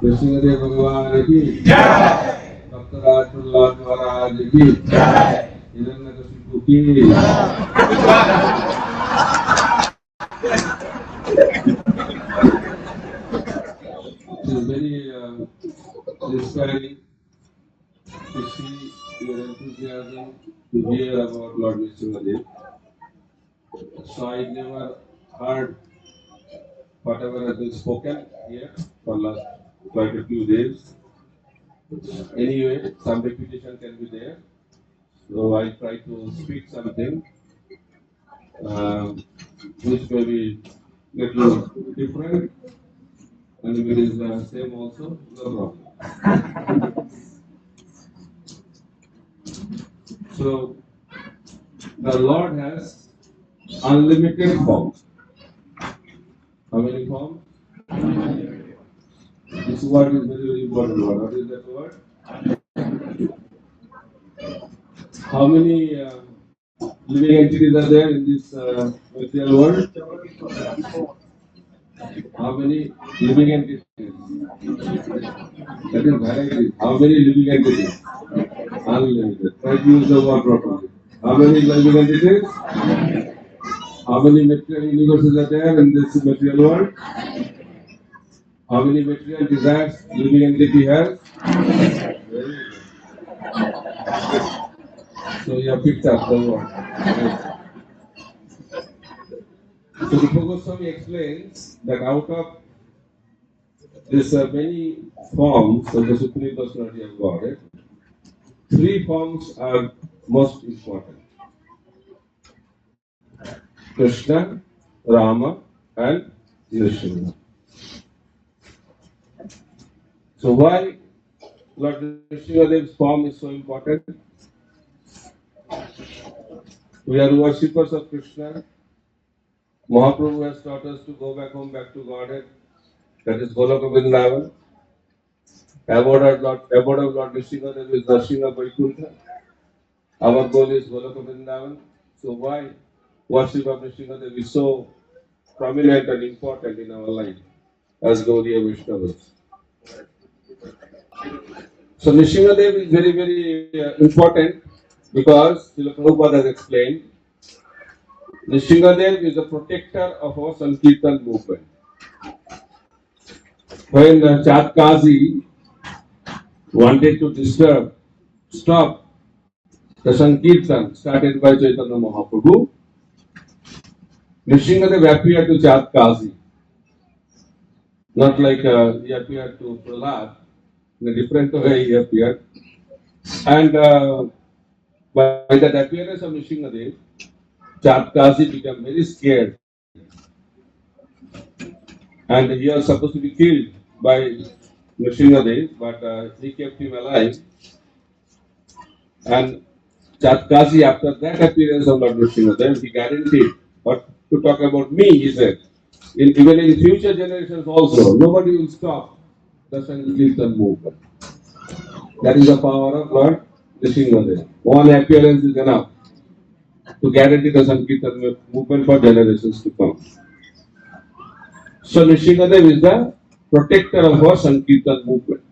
Narasimha Bhagwan ki Jai. Avataridesh Maharaj ki Jai. Hiranyakashipu ki It is very inspiring to see your enthusiasm to hear about Lord Narasimha. So I never heard whatever has been spoken here for last quite a few days. Anyway, some repetition can be there. So I try to speak something which may be little different and if it is the same also, no problem. So the Lord has unlimited forms. How many forms? This word is very, very important word. What is that word? How many living entities are there in this material world? How many living entities? That is variety. How many living entities? Unlimited. Try to use the word properly. How many living entities? How many material universes are there in this material world? How many material desires living entity has? Very good. So you have picked up the word. So the Swami explains that out of this many forms of the Supreme Personality of Godhead, three forms are most important: Krishna, Rama, and Narasimha. So why Lord Narasimha's form is so important? We are worshippers of Krishna. Mahaprabhu has taught us to go back home, back to Godhead. That is Goloka Vrindavan. Abode of Lord Narasimha is Narasimha Vaikuntha. Our goal is Goloka Vrindavan. So why worship of Narasimha is so prominent and important in our life as Gaudiya Vaishnavas? So Narasimha is very, very important because Srila Prabhupada has explained Narasimha is the protector of our Sankirtan movement. When Chaturdashi wanted to stop the Sankirtan started by Chaitanya Mahaprabhu, Narasimha appeared to Chaturdashi, not like he appeared to Prahlad. In a different way he appeared. And by that appearance of Narasimha, Chaturdashi became very scared. And he was supposed to be killed by Narasimha, but he kept him alive. And Chaturdashi, after that appearance of Lord Narasimha, he guaranteed, but to talk about me, he said, even in future generations also, nobody will stop the Sankirtan movement. That is the power of Lord Narasimha. One appearance is enough to guarantee the Sankirtan movement for generations to come. So Narasimha is the protector of our Sankirtan movement.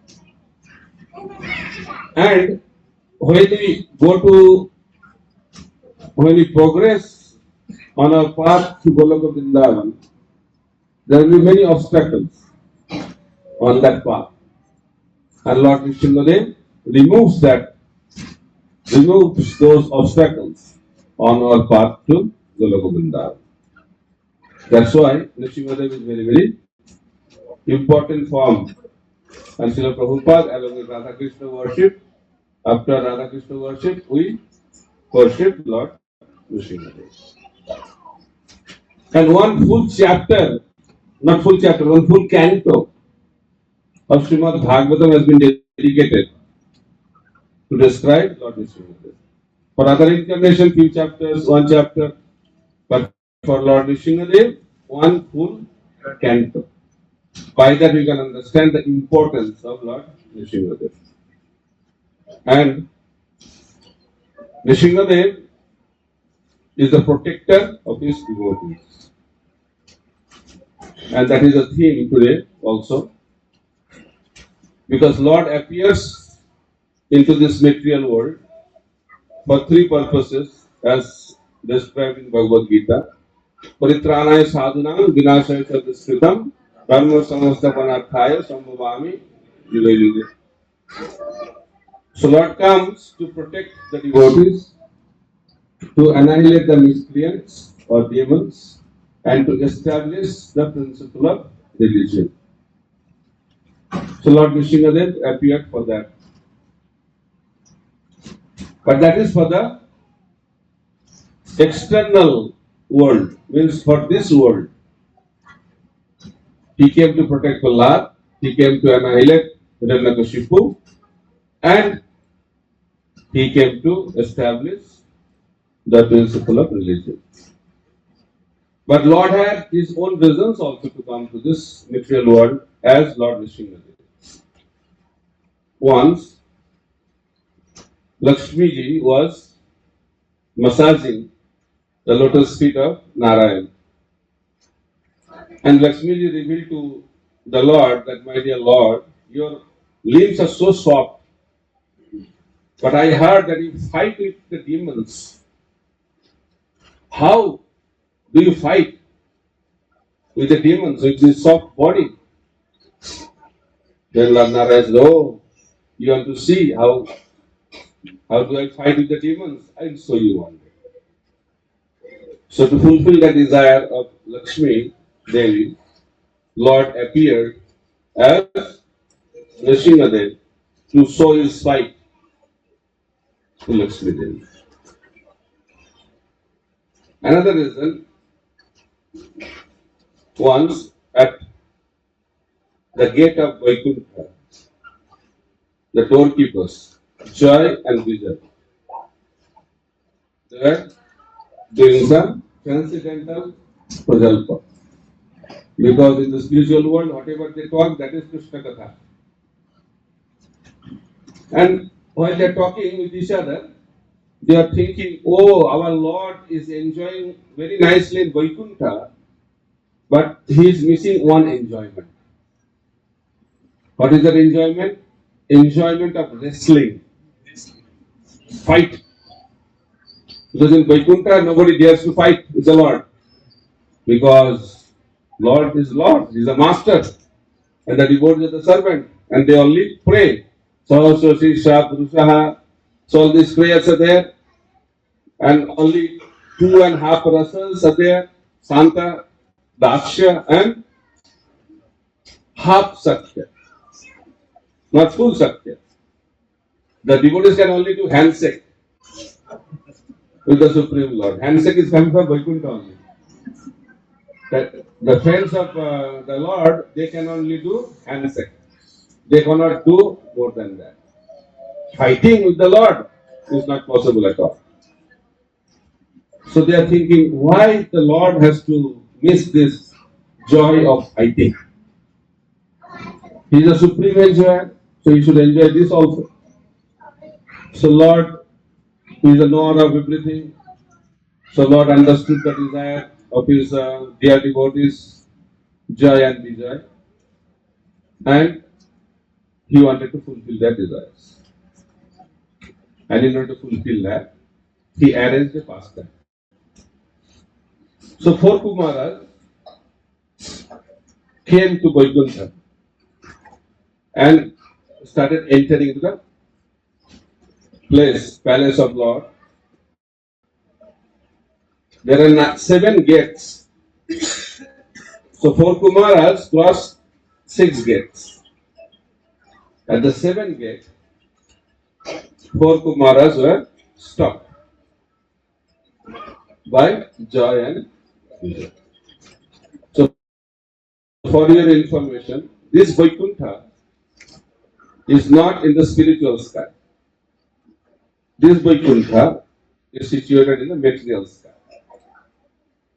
And when we progress on our path to Goloka Vrindavan, there will be many obstacles on that path. And Lord Narasimha removes those obstacles on our path to Goloka Vrindavan. That's why Narasimha is very, very important form. And Srila Prabhupada, along with Radha Krishna worship, after Radha Krishna worship, we worship Lord Narasimha. And one full chapter, one full canto of Srimad Bhagavatam has been dedicated to describe Lord Narasimha. For other incarnation, few chapters, one chapter, but for Lord Narasimha, one full canto. By that we can understand the importance of Lord Narasimha. And Narasimha is the protector of his devotees. And that is the theme today also. Because Lord appears into this material world for three purposes as described in Bhagavad Gita. Paritranaya sadhunam vinashaya chatuskritam dharma samastapanarthaya sambhavami yuga. So Lord comes to protect the devotees, to annihilate the miscreants or demons, and to establish the principle of religion. So Lord Vishnudev appeared for that. But that is for the external world, means for this world. He came to protect Prahlad, he came to annihilate Hiranyakashipu, and he came to establish the principle of religion. But Lord had his own reasons also to come to this material world as Lord Vishnudev. Once, Lakshmi ji was massaging the lotus feet of Narayan. And Lakshmi ji revealed to the Lord that, my dear Lord, your limbs are so soft. But I heard that you fight with the demons. How do you fight with the demons with this soft body? Then Lord Narayan said, oh, you want to see how do I fight with the demons? I will show you one day. So to fulfill the desire of Lakshmi Devi, Lord appeared as Narasimha to show his fight to Lakshmi Devi. Another reason, once at the gate of Vaikuntha, the doorkeepers, Joy and Vijay, they were doing some transcendental prajalpa. Because in the spiritual world, whatever they talk, that is Krishna Katha. And while they are talking with each other, they are thinking, oh, our Lord is enjoying very nicely in Vaikuntha, but he is missing one enjoyment. What is that enjoyment? Enjoyment of wrestling, fight. Because in Vaikuntha, nobody dares to fight with the Lord. Because Lord is Lord, He is a master, and the devotees are the servant, and they only pray. Sahasra Shah Purushaha. So all these prayers are there, and only 2.5 rasas are there, Santa, Daksha, and half Satya, not full Satya. The devotees can only do handshake with the Supreme Lord. Handshake is coming from Vaikuntha only. The friends of the Lord, they can only do handshake. They cannot do more than that. Fighting with the Lord is not possible at all. So they are thinking, why the Lord has to miss this joy of fighting? He is a supreme enjoyer, so he should enjoy this also. So Lord is the knower of everything. So Lord understood the desire of his dear devotees, Jai and Vijay, and he wanted to fulfill their desires. And in order to fulfill that, he arranged a pastime. So four Kumaras came to Vaikuntha and started entering into the palace of Lord. There are 7 gates. So 4 Kumaras crossed 6 gates. At the 7th gate, 4 Kumaras were stopped by Joy and Vijay. So for your information, this Vaikuntha is not in the spiritual sky. This Vaikuntha is situated in the material sky.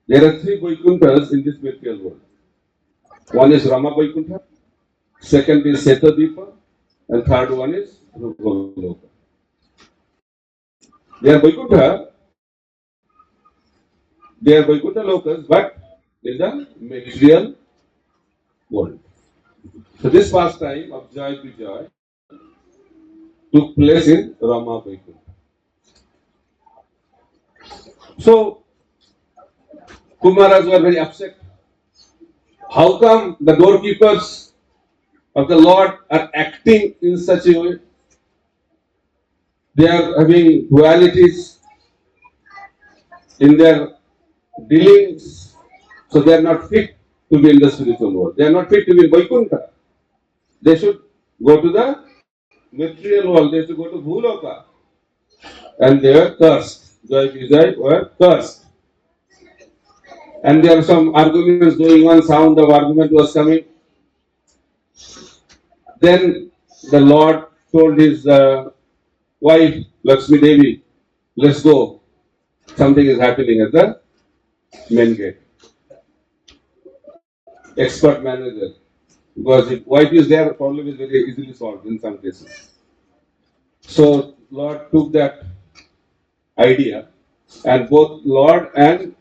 There are 3 Vaikunthas in this material world. One is Rama Vaikuntha, second is Setadipa, and third one is Rupaloka. They are Vaikuntha lokas, but in the material world. So this pastime of joy to joy took place in Rama Vaikuntha. So Kumaras were very upset. How come the doorkeepers of the Lord are acting in such a way? They are having dualities in their dealings, so they are not fit to be in the spiritual world. They are not fit to be in Vaikuntha. They should go to the material world. They should go to Bhuloka, and they were cursed. Joy Vijay were cursed. And there are some arguments going on. Sound of argument was coming. Then the Lord told his wife Lakshmi Devi, "Let's go. Something is happening at the main gate." Expert manager. Because if wife is there, the problem is very easily solved in some cases. So Lord took that idea, and both Lord and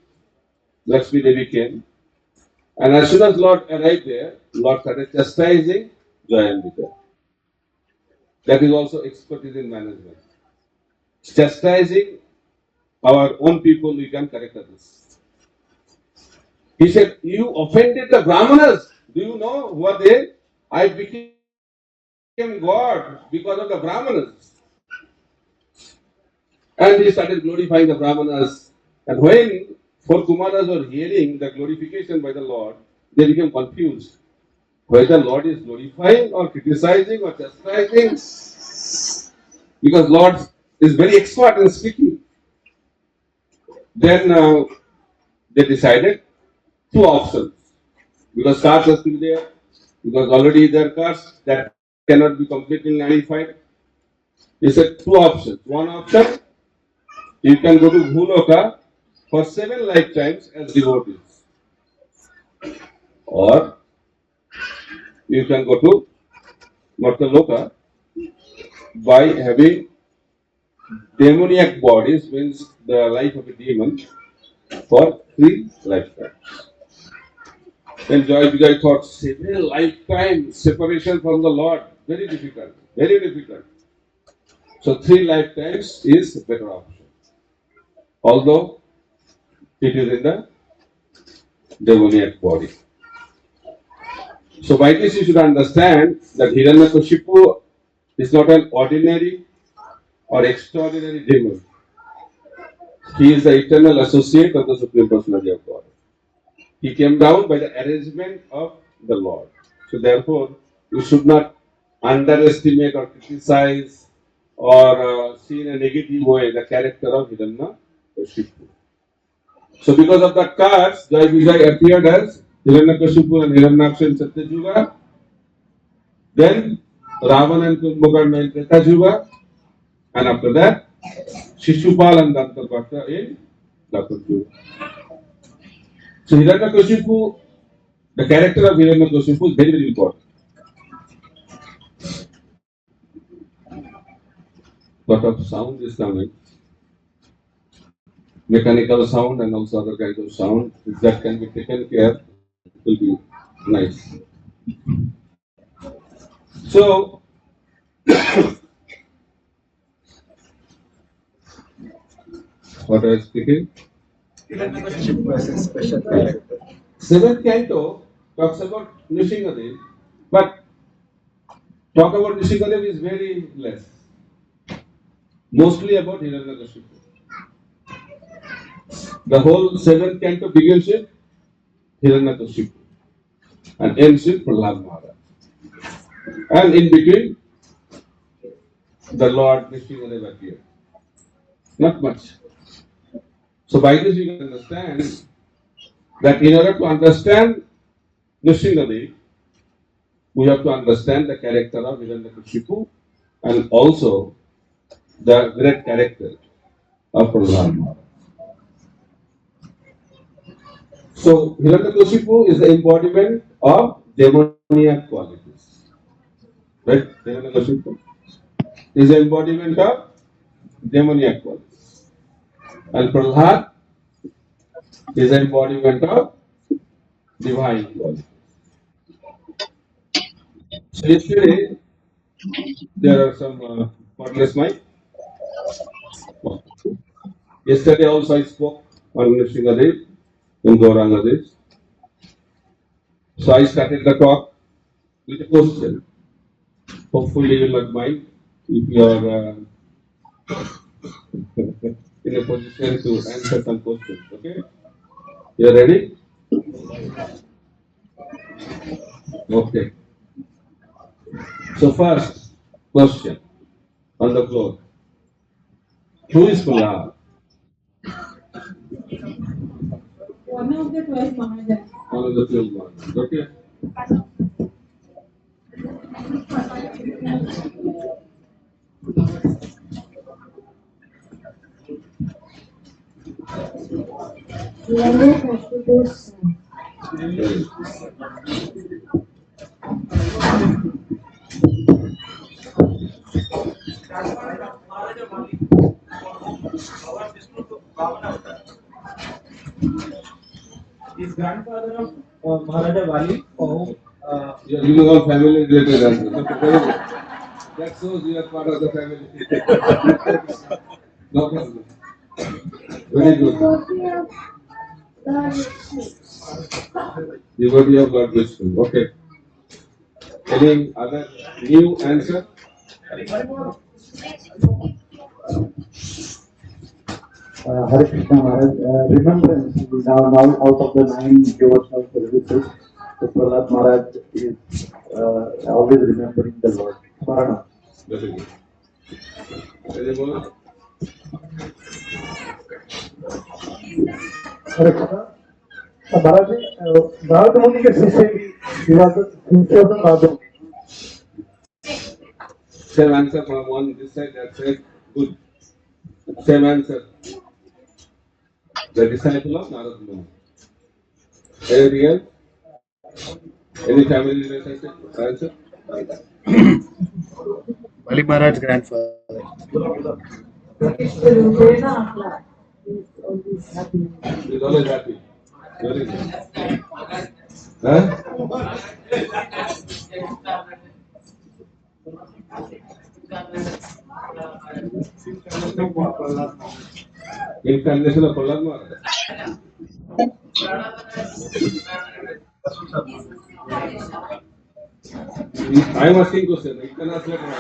Lakshmi Devi came. And as soon as Lord arrived there, Lord started chastising Joy and Vijay. That is also expertise in management. Chastising our own people, we can correct others. He said, "You offended the Brahmanas. Do you know who are they? I became God because of the Brahmanas." And he started glorifying the Brahmanas. And when four Kumaras were hearing the glorification by the Lord, they became confused. Whether the Lord is glorifying or criticizing or chastising, because Lord is very expert in speaking. Then they decided two options. Because cars has to be there, because already there are cars that cannot be completely nullified. He said two options. One option, you can go to Bhuloka for 7 lifetimes as devotees, or you can go to Martaloka by having demoniac bodies, means the life of a demon, for 3 lifetimes. Then Joy Vijay thought, 7 lifetimes separation from the Lord, very difficult, very difficult. So 3 lifetimes is a better option, although it is in the demoniac body. So by this you should understand that Hiranyakashipu is not an ordinary or extraordinary demon. He is the eternal associate of the Supreme Personality of God. He came down by the arrangement of the Lord. So therefore, you should not underestimate or criticize or see in a negative way the character of Hiranyakashipu. So because of that curse, Jai Vijay appeared as Hiranyakashipu and Hiranyaksha in Satyayuga. Then Ravana and Kumbhakarna in Treta. And after that, Shishupal and Dantapatra in Dapur. So Hiranyakashipu, the character of Hiranyakashipu is very, very important. Lot of sound is coming, mechanical sound and also other kinds of sound. If that can be taken care, it will be nice. So, what I was speaking? Hiranyakashipu was a special character. Seventh canto talks about Nishingadev, but talk about Nishingadev is very less. Mostly about Hiranyakashipu. The whole seventh canto begins with Hiranyakashipu and ends with Prahlad Maharaj. And in between, the Lord Nishingadev appeared. Not much. So by this you can understand that in order to understand Nishingadev, we have to understand the character of Hiranyakashipu and also the great character of Prahlad Maharaj. So Hiranyakashipu is the embodiment of demoniac qualities. Right? Hiranyakashipu is the embodiment of demoniac qualities. And Prahlad is the embodiment of divine qualities. So yesterday there are some cordless mic. Yesterday also I spoke on Nrisinghadev in Gaurangadesh. So I started the talk with a question. Hopefully you will not mind if you are in a position to answer some questions. Okay? You are ready? Okay. So first question on the floor. Who is Prahlad? One of the 12 Maharajas. One of the 12 Maharajas. Okay? Is grandfather of Maharaja Wali or You are giving all family related answers. Okay, very good. That shows you are part of the family. No problem. Very good. Devotee of Lord Vishnu. Okay. Any other new answer? Hare Krishna Maharaj, remembrance is now out of the 9 devotional services. So Prahlad Maharaj is always remembering the Lord. Smarana. Very good. Any more? Hare Krishna. Maharaj, Narada Muni ke शिष्य he was the शिष्य of the Narada Muni. Same answer from one this side, that side. Good. Same answer. The disciple of Narada Muni. Anything else? Any family relationship answer? Wali Maharaj grandfather? He's always happy. Very good. Huh? Incarnation of Prahlad Maharaj. I am asking question. You can ask later on.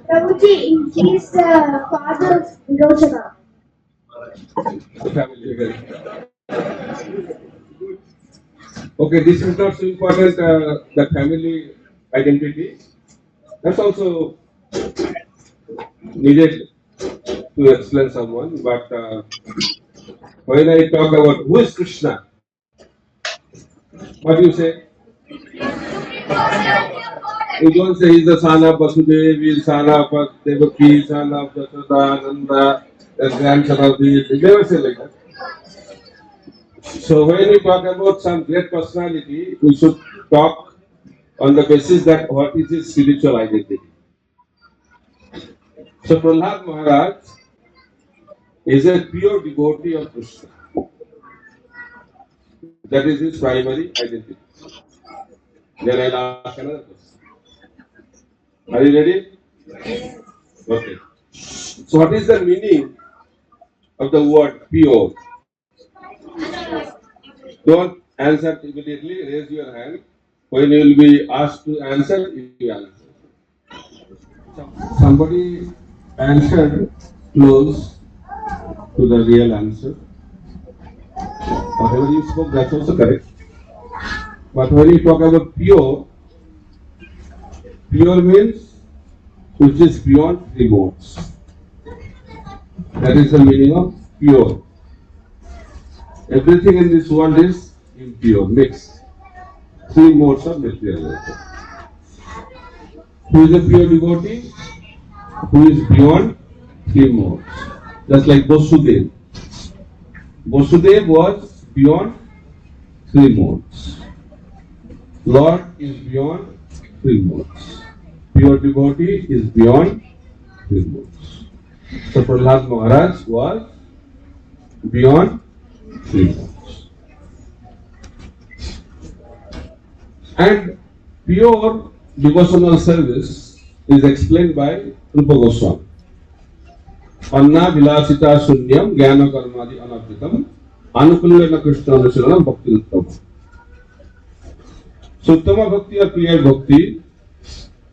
Prabhuji, he is the father of Virochana. The family again. Okay, this is not so important, the family identity. That's also needed to explain someone, but when I talk about who is Krishna, what do you say? You don't say he's the son of Vasudev, he's son of Devaki, son of Chaturdashi, the grandson of the. You never say like that. So when we talk about some great personality, we should talk on the basis that what is his spiritual identity. So Prahlad Maharaj is a pure devotee of Krishna. That is his primary identity. Then I'll ask another question. Are you ready? Okay. So what is the meaning of the word pure? Don't answer immediately, raise your hand. When you will be asked to answer, you answer. Somebody answered close to the real answer. Whatever you spoke, that's also correct. But when you talk about pure, pure means which is beyond three modes. That is the meaning of pure. Everything in this world is impure, mixed. Three modes of materialism. Who is a pure devotee? Who is beyond three modes. Just like Vasudev. Vasudev was beyond three modes. Lord is beyond three modes. Pure devotee is beyond three modes. So Prahlad Maharaj was beyond three modes. And pure devotional service is explained by Rupa Goswami. Anna vilasita shunyam jnana karmadi anabhitam anukulyana krishna anusaranam bhakti uttama. So uttama bhakti or pure bhakti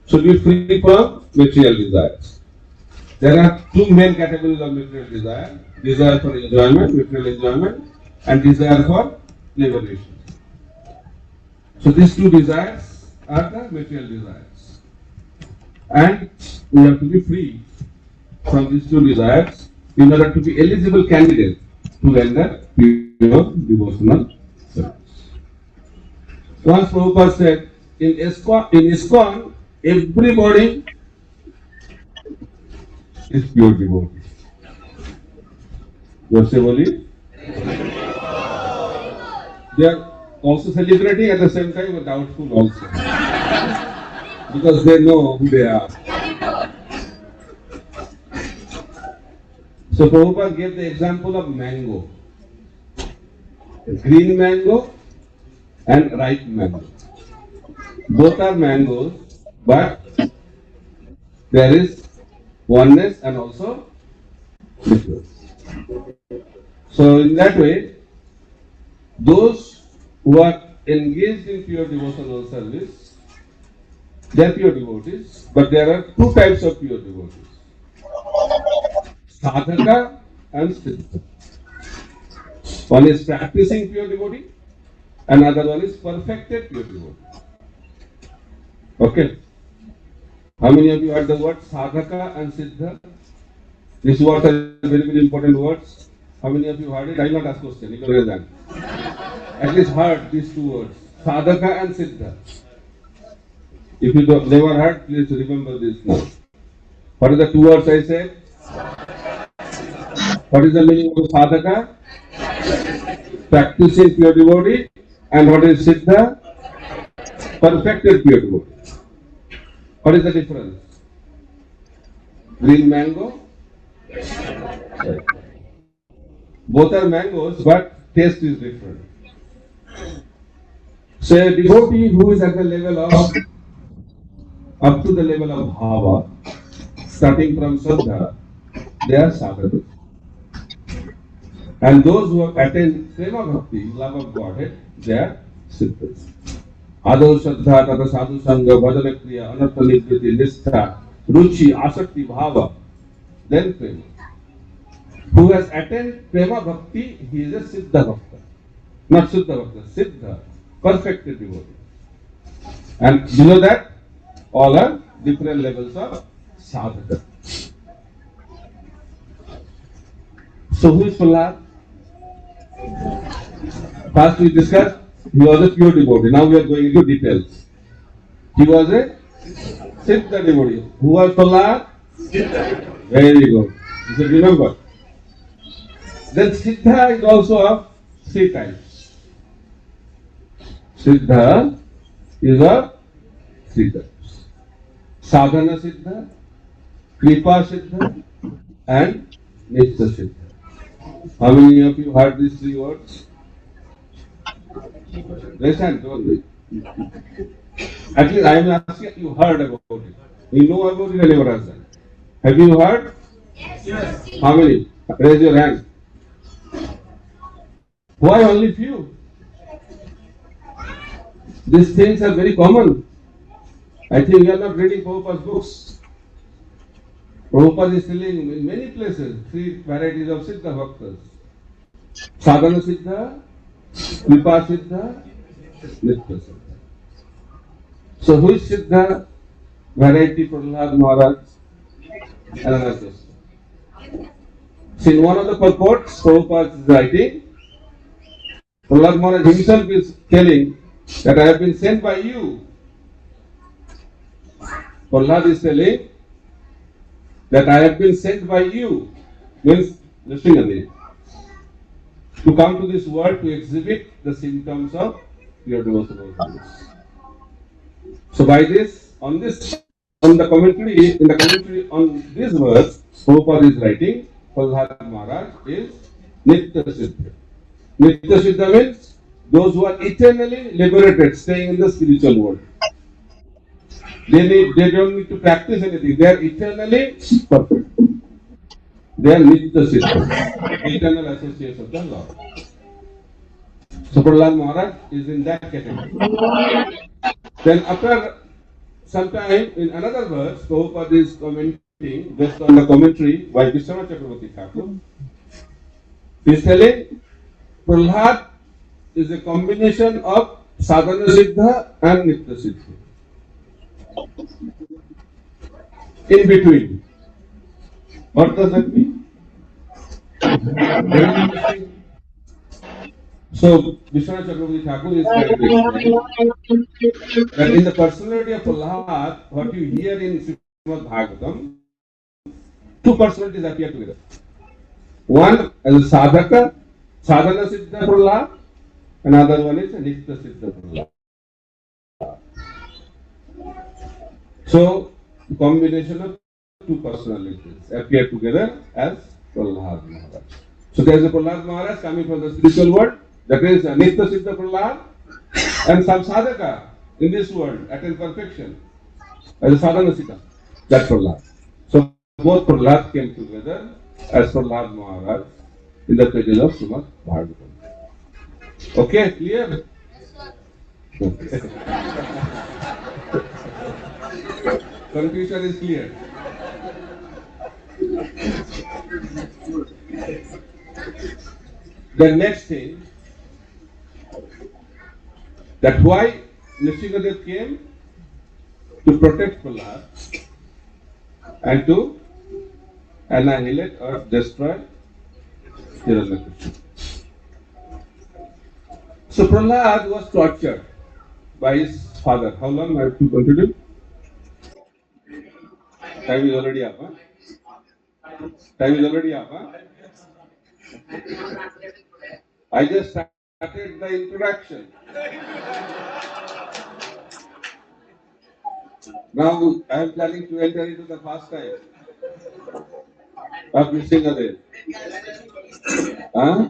should be free from material desires. There are two main categories of material desire: desire for enjoyment, material enjoyment, and desire for liberation. So these two desires are the material desires. And we have to be free from these two desires in order to be eligible candidate to render pure devotional service. Once Prabhupada said, in ISKCON, everybody is pure devotee. Jose boli? They are also celebrating at the same time, but doubtful also. Because they know who they are. So Prabhupada gave the example of mango. Green mango and ripe mango. Both are mangoes, but there is oneness and also difference. So in that way, those who are engaged in pure devotional service, they are pure devotees, but there are two types of pure devotees. Sadhaka and Siddha. One is practicing pure devotee, another one is perfected pure devotee. Okay. How many of you heard the word Sadhaka and Siddha? These words are very, very important words. How many of you heard it? I will not ask question. You can raise hand. At least heard these two words, Sadhaka and Siddha. If you never heard, please remember this now. What are the two words I said? What is the meaning of Sadhaka? Practicing pure devotee. And what is Siddha? Perfected pure devotee. What is the difference? Green mango? Both are mangoes, but taste is different. So a devotee who is at the level of, up to the level of bhava, starting from Saddha, they are sadhakas. And those who have attained prema bhakti, love of Godhead, they are siddhas. Adho Shraddha, Tata Sadhu Sangha, Bhajana Kriya, Anartha Nidriti, Nistha, Ruchi, Asakti, Bhava, then prema. Who has attained prema bhakti, he is a siddha bhakta. Not siddha bhakta, siddha, perfected devotee. And below that, all are different levels of sadhaka. So who is Prahlad? First we discussed, he was a pure devotee. Now we are going into details. He was a siddha devotee. Who was Prahlad? Very good. You should remember. Then siddha is also of three types. Siddha is of three types. Sadhana siddha, kripa siddha, and nitya siddha. How many of you heard these three words? Raise hand, don't they? At least I am asking you heard about it. You know about it, I never asked that. Have you heard? Yes. How many? Raise your hand. Why only few? These things are very common. I think you are not reading Prabhupada's books. Prabhupada is telling in many places three varieties of Siddha Bhaktas. Sadhana Siddha, Kripa Siddha, Nitya Siddha. So who is Siddha? Variety Prahlad Maharaj and another. So in one of the purports, Prabhupada is writing, Prahlad Maharaj himself is telling that I have been sent by you. Prahlad is telling that I have been sent by you, means Narasimha, to come to this world to exhibit the symptoms of pure devotional service. So by this, on the commentary, in the commentary on this verse, Prabhupada is writing, Prahlad Maharaj is Nitya Siddha. Nitya Siddha means those who are eternally liberated, staying in the spiritual world. They don't need to practice anything. They are eternally perfect. They are Nitya Siddha, eternal associates of the Lord. So Prahlad Maharaj is in that category. Then after some time, in another verse, Prabhupada is commenting based on the commentary by Vishwanath Chakravarti Thakur. He is telling Prahlad is a combination of Sadhana Siddha and Nitya Siddha. In between. What does that mean? Very interesting. So, Vishwanath Chakravarti Thakur is trying to explain that in the personality of Prahlad, what you hear in Srimad Bhagavatam, two personalities appear together. One as a sadhaka, sadhana siddha Prahlad, another one is a nitya siddha Prahlad. So, the combination of two personalities appear together as Prahlad Maharaj. So, there is a Prahlad Maharaj coming from the spiritual world, that is a nitya siddha Prahlad, and some sadhaka in this world attain perfection as a sadhana siddha, that Prahlad. So, both Prahlad came together as Prahlad Maharaj in the pages of Srimad Bhagavatam. Okay, clear? Okay. Confusion is clear. The next thing, that why Nrsimhadev came to protect Prahlad and to annihilate or destroy Hiranyakashipu. So Prahlad was tortured by his father. How long I have to continue? Time is already up. Huh? Time is already up. Huh? I just started the introduction. Now I am planning to enter into the first time of Nrsimhadev. Huh?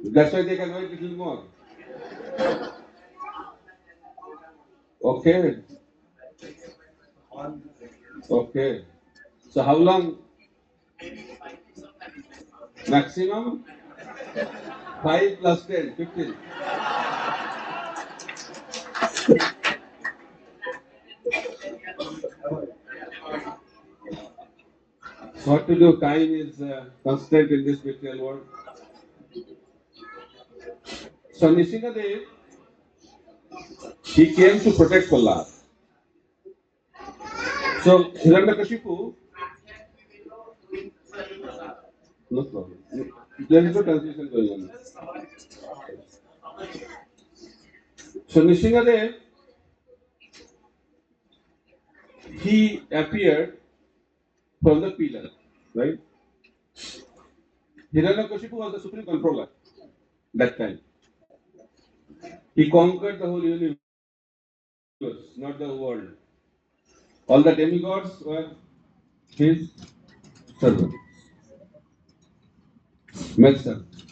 That's why they can wait a little more. Okay. Okay. So how long? Maximum 5 plus 10, 15. What to do? Time is constant in this material world. So Nrsimhadev, he came to protect Prahlad. So Hiranyakashipu, no problem. There is no translation going on. So Nrsimhadev, he appeared from the pillar, right? Hiranyakashipu was the supreme controller that time. He conquered the whole universe, not the world. All the demigods were his servants, maid servants.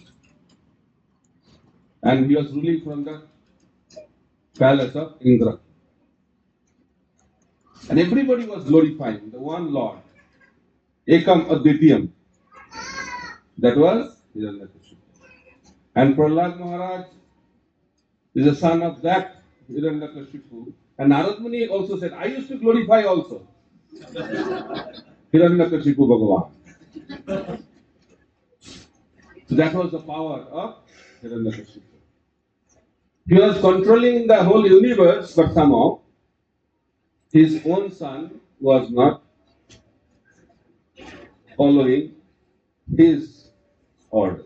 And he was ruling from the palace of Indra. And everybody was glorifying the one Lord, Ekam Advitiyam. That was Hiranyakashipu. And Prahlad Maharaj is the son of that Hiranyakashipu. And Narad Muni also said, I used to glorify also Hiranyakashipu Bhagavan. So that was the power of Hiranyakashipu. He was controlling the whole universe, but somehow his own son was not following his order.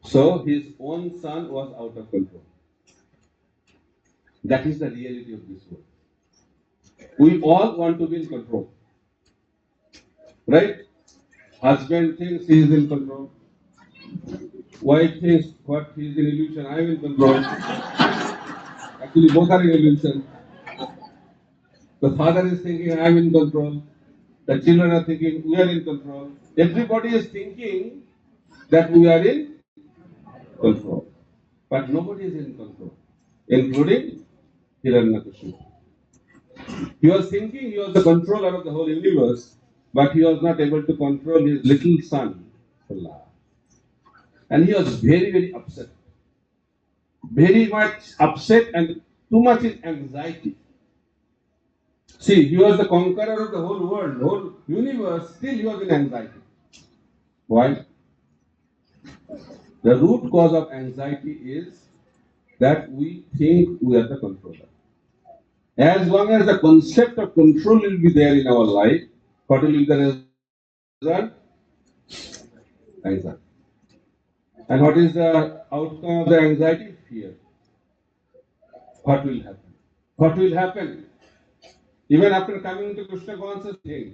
So his own son was out of control. That is the reality of this world. We all want to be in control. Right? Husband thinks he is in control. Wife thinks what he is in illusion, I am in control. Actually, both are in illusion. The father is thinking, I am in control. The children are thinking, we are in control. Everybody is thinking that we are in control. But nobody is in control, including Hiranyakashipu. He was thinking he was the controller of the whole universe, but he was not able to control his little son, Prahlad. And he was very, very upset. Very much upset and too much in anxiety. See, he was the conqueror of the whole world, whole universe, still he was in anxiety. Why? The root cause of anxiety is that we think we are the controller. As long as the concept of control will be there in our life, what will be the result? Anxiety. And what is the outcome of the anxiety? Fear. What will happen? What will happen? Even after coming to Krishna consciousness,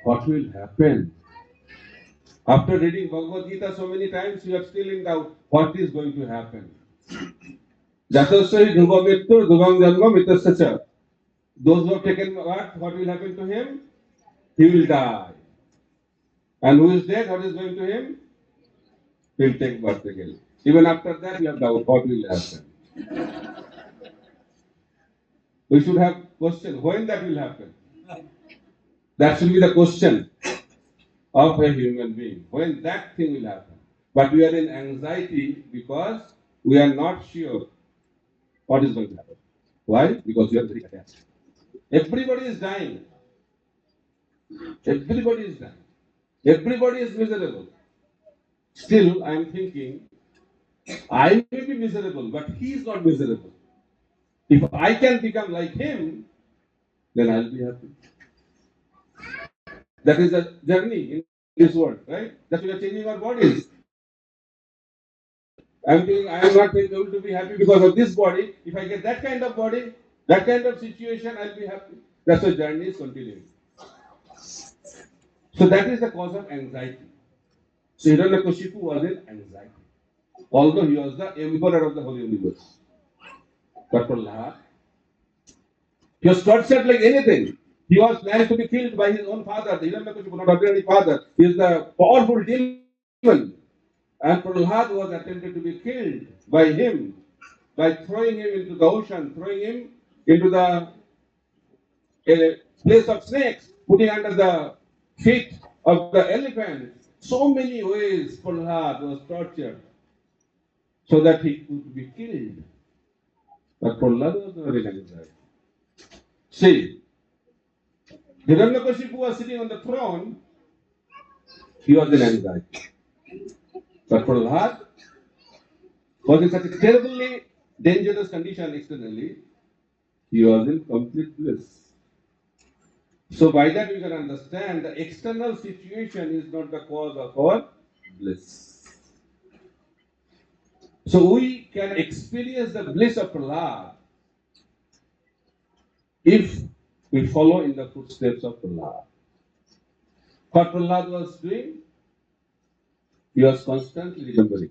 what will happen? After reading Bhagavad Gita so many times, you are still in doubt. What is going to happen? Jatasya dhruva mittur dhruvam janma mitasya cha. Those who have taken what will happen to him? He will die. And who is dead? What is going to him? He will take birth again. Even after that, you have doubt. What will happen? We should have question when that will happen. That should be the question of a human being. When that thing will happen. But we are in anxiety because we are not sure what is going to happen. Why? Because we are very attached. Everybody is dying. Everybody is dying. Everybody is miserable. Still, I am thinking, I may be miserable, but he is not miserable. If I can become like him, then I'll be happy. That is a journey in this world, right? That we are changing our bodies. I'm thinking I am not able to be happy because of this body. If I get that kind of body, that kind of situation, I'll be happy. That's why journey is continuing. So that is the cause of anxiety. So Hiranyakashipu was in anxiety. Although he was the emperor of the whole universe. But Prahlad, he was tortured like anything. He was planned to be killed by his own father. The Hiranyakashipu, not ordinary father. He is the powerful demon. And Prahlad was attempted to be killed by him by throwing him into the ocean, throwing him into the a place of snakes, putting under the feet of the elephant. So many ways Prahlad was tortured so that he could be killed. But Prahlad was not in anxiety. See, Hiranyakashipu was sitting on the throne, he was in anxiety. But Prahlad was in such a terribly dangerous condition externally, he was in complete bliss. So by that we can understand the external situation is not the cause of our bliss. So we can experience the bliss of Prahlad if we follow in the footsteps of Prahlad. What Prahlad was doing, he was constantly remembering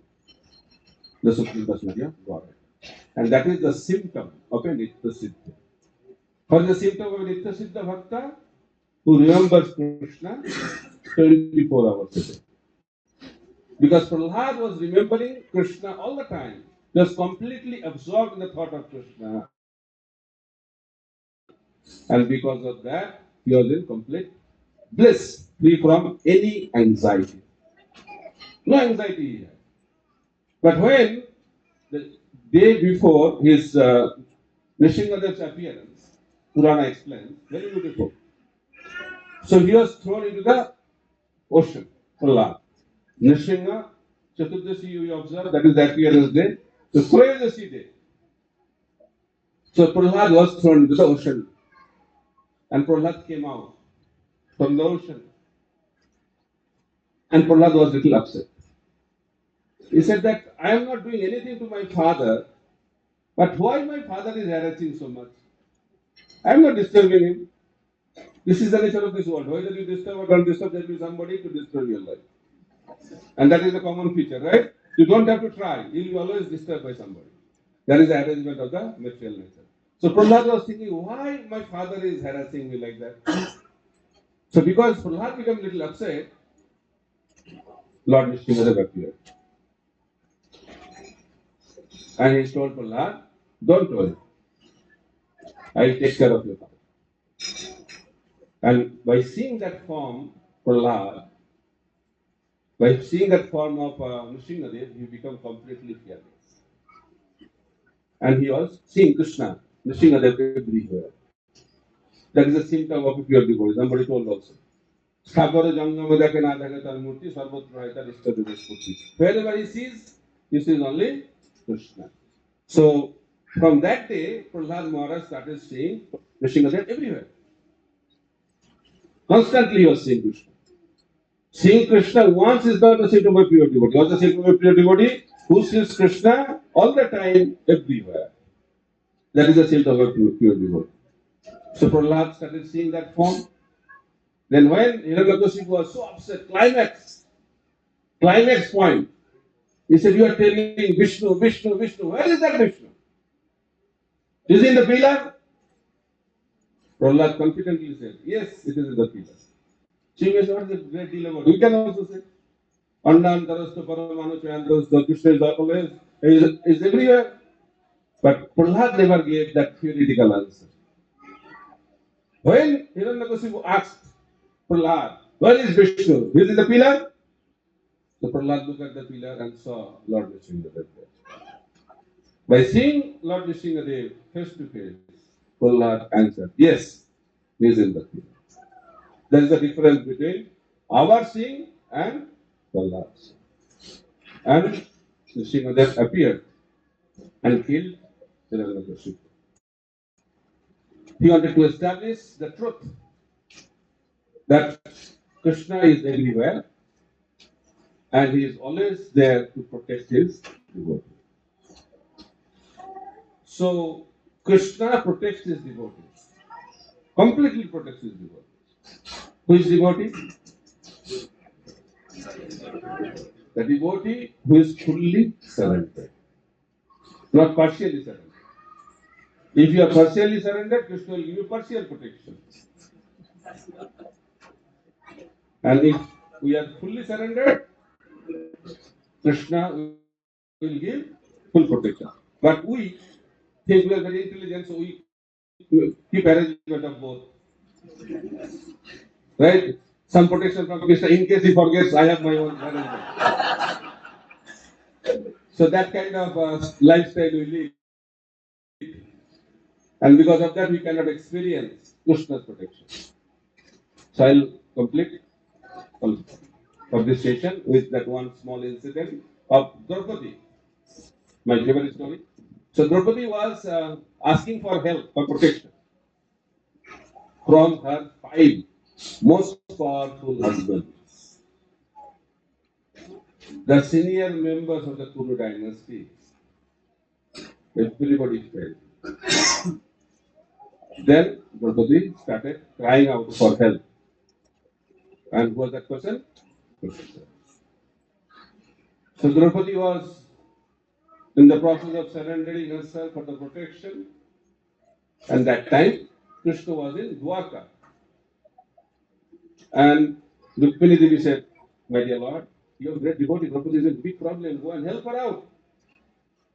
the Supreme Personality of Godhead. And that is the symptom of a Nitya Siddha. What is the symptom of a Nitya Siddha Bhakta? Who remembers Krishna 24 hours a day. Because Prahlad was remembering Krishna all the time. He was completely absorbed in the thought of Krishna. And because of that, he was in complete bliss, free from any anxiety. No anxiety he had. But when the day before his Nrsimha's appearance, Purana explains, very beautiful. So he was thrown into the ocean, Prahlad. Nrsimha, Chaturdashi you observe, that is the appearance day. So Trayodashi day. So Prahlad was thrown into the ocean. And Prahlad came out from the ocean. And Prahlad was a little upset. He said that I am not doing anything to my father, but why my father is harassing so much? I am not disturbing him. This is the nature of this world. Whether you disturb or don't disturb, there will be somebody to disturb your life. And that is a common feature, right? You don't have to try. You will be always disturbed by somebody. That is the arrangement of the material nature. So Prahlad was thinking, why my father is harassing me like that? So because Prahlad became a little upset, Lord Nrsimhadev appeared. And he told Prahlad, don't worry, I'll take care of your father. And by seeing that form, Prahlad, by seeing that form of Nrsimhadev, he became completely fearless. And he was seeing Krishna, Nrsimhadev everywhere. That is a symptom of a pure devotee. Somebody told also. সাগরে জঙ্গমে দেখে না দেখে তার মূর্তি সর্বত্র হয় তার ইষ্টদেবের স্ফূর্তি. Wherever he sees only Krishna. So from that day, Prahlad Maharaj started seeing Nrsimhadev everywhere. Constantly he was seeing Krishna. Seeing Krishna once is not a symptom of a pure devotee. What's the symptom of a pure devotee? Who sees Krishna all the time, everywhere. That is a symptom of a pure devotee. So Prahlad started seeing that form. Then when Hiranyakashipu was so upset, climax point, he said, you are telling Vishnu, Vishnu, Vishnu. Where is that Vishnu? Is he in the pillar? Prahlad confidently said, yes, it is in the pillar. She was not a great deal about. We can also say, Andantarastha Paramanu Chandrastha, Krishna is always, is everywhere. But Prahlad never gave that theoretical answer. When Hiranyakashipu asked Prahlad, where is Vishnu? Is in the pillar? So Prahlad looked at the pillar and saw Lord Nrsimhadev there. By seeing Lord Nrsimhadev face to face, Prahlad answered, yes, he is in the pillar. There is a difference between our seeing and Prahlad's seeing. And Nrsimhadev appeared and killed Hiranyakashipu. He wanted to establish the truth that Krishna is everywhere and he is always there to protect his devotees. So Krishna protects his devotees, completely protects his devotees. Who is devotee? The devotee who is fully surrendered, not partially surrendered. If you are partially surrendered, Krishna will give you partial protection. And if we are fully surrendered, Krishna will give full protection. But we think we are very intelligent, so we keep arrangement of both. Right? Some protection from Krishna in case he forgets, I have my own arrangement. So that kind of lifestyle we live. And because of that, we cannot experience Krishna's protection. So I'll complete of this session with that one small incident of Draupadi, my favorite story. So Draupadi was asking for help, for protection from her 5 most powerful husbands, the senior members of the Kuru dynasty. Everybody failed. Then Draupadi started crying out for help. And who was that person? Krishna. So Draupadi was in the process of surrendering herself for the protection. And that time, Krishna was in Dwarka. And Rukmini Devi said, my dear Lord, you have great devotee, Draupadi is in big problem, go and help her out.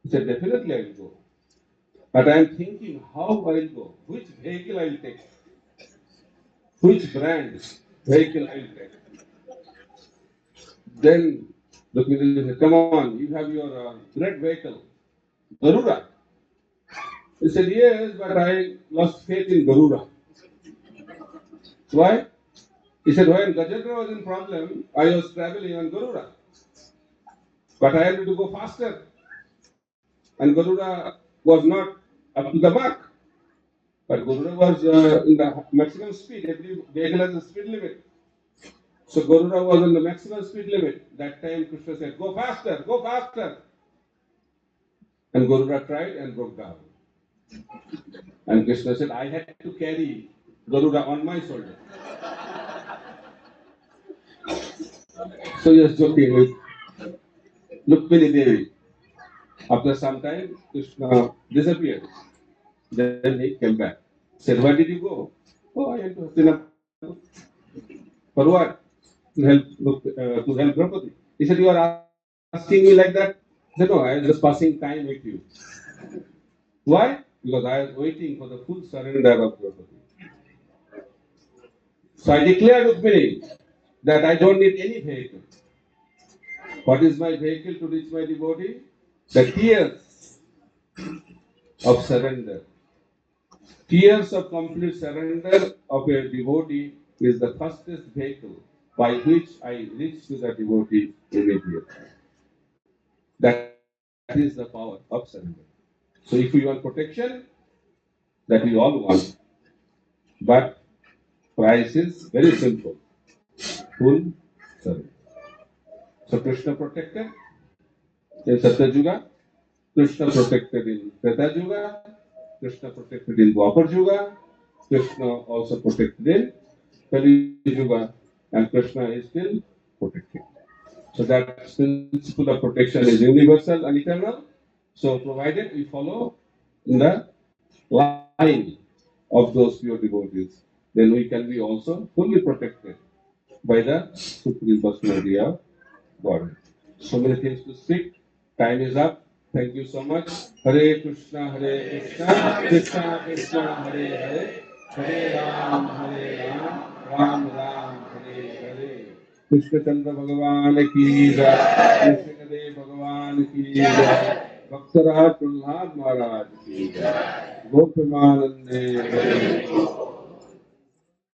He said, definitely I will go. But I am thinking how I will go, which vehicle I will take, which brand vehicle I will take. Then Rukmini Devi said, come on, you have your great vehicle, Garuda. He said, yes, but I lost faith in Garuda. Why? He said, when Gajendra was in problem, I was traveling on Garuda. But I had to go faster. And Garuda was not up to the mark. But Garuda was in the maximum speed. Every vehicle has a speed limit. So Garuda was on the maximum speed limit. That time Krishna said, go faster, go faster. And Garuda tried and broke down. And Krishna said, I had to carry Garuda on my shoulder. So he was joking with Rukmini Devi. After some time, Krishna disappeared. Then he came back. Said, where did you go? Oh, I went to Hastinapur. For what? To help Draupadi. He said, you are asking me like that? No, I was just passing time with you. Why? Because I was waiting for the full surrender of your body. So I declared with me that I don't need any vehicle. What is my vehicle to reach my devotee? The tears of surrender. Tears of complete surrender of a devotee is the fastest vehicle by which I reach to the devotee immediately. That is the power of surrender. So if you want protection, that we all want, but price is very simple. Full surrender. So Krishna protected in Satya Yuga, Krishna protected in Treta Yuga, Krishna protected in Dwapar Yuga, Krishna also protected in Kali Yuga, and Krishna is still protected. So that principle of protection is universal and eternal. So provided we follow in the line of those pure devotees, then we can be also fully protected by the Supreme Personality of God. So many things to speak. Time is up. Thank you so much. Hare Krishna, Krishna Krishna, Hare Hare, Hare Ram, Ram Ram, Hare Hare. Krishna Chandra Bhagavan ki jai, Krishna Dev Bhagavan ki jai, Bhaktaraj Prahlad Maharaj ki jai, Gopimanande Hare.